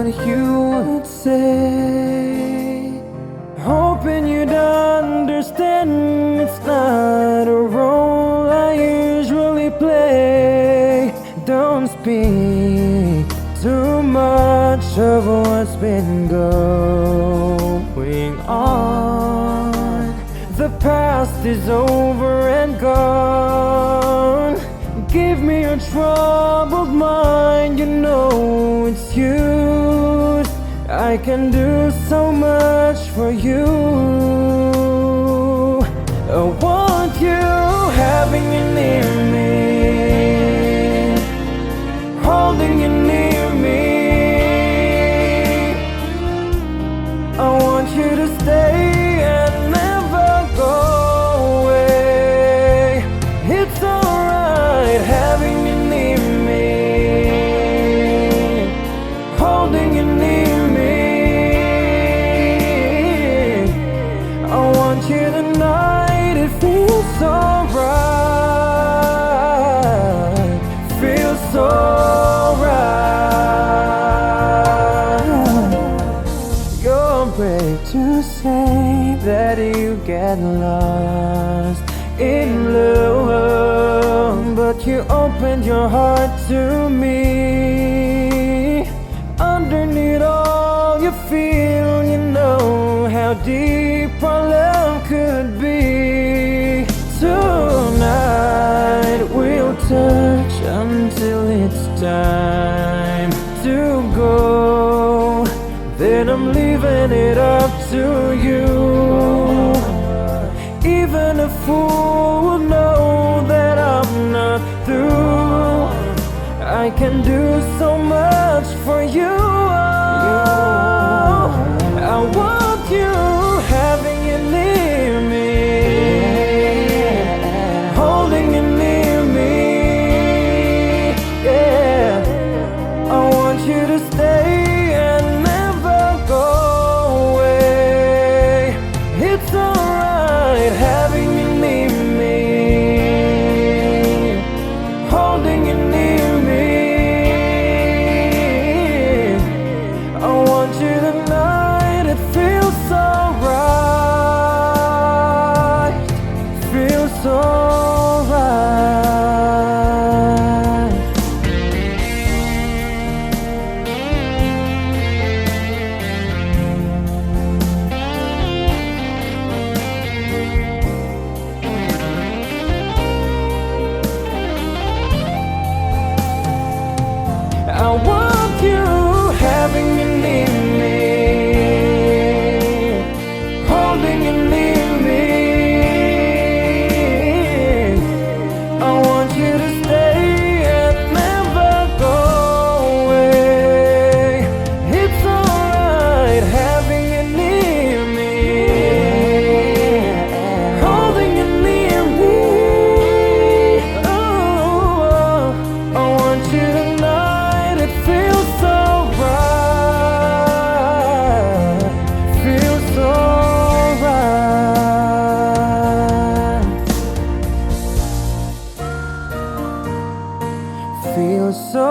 what you would say, hoping you'd understand it's not a role I usually play. Don't speak too much of what's been going on. The past is over and gone. Give me your troubled mind, you know it's used. I can do so much for you. I want you having you near me, holding you near me. I want you to stay and never go away. It's alright having you near me, holding you near me. I want you tonight, it feels so right, feels so right. You're brave to say that you get lost in love, but you opened your heart to me. Underneath all you feel, you know how deep our love could be. Tonight we'll touch until it's time to go. Then I'm leaving it up to you. Even a fool will know that I'm not through. I can do so much for you. I want you having you near me, holding you near me. Yeah, I want you to stay and never go away. It's alright having you near me, holding you near me. I want you tonight, it feels so right, feels so right. I want you having you near me, holding you near me. I want you to stay and never go away. It's alright having you near me, holding you near me. Oh, I want you tonight, it feels so right, feels so right, feels so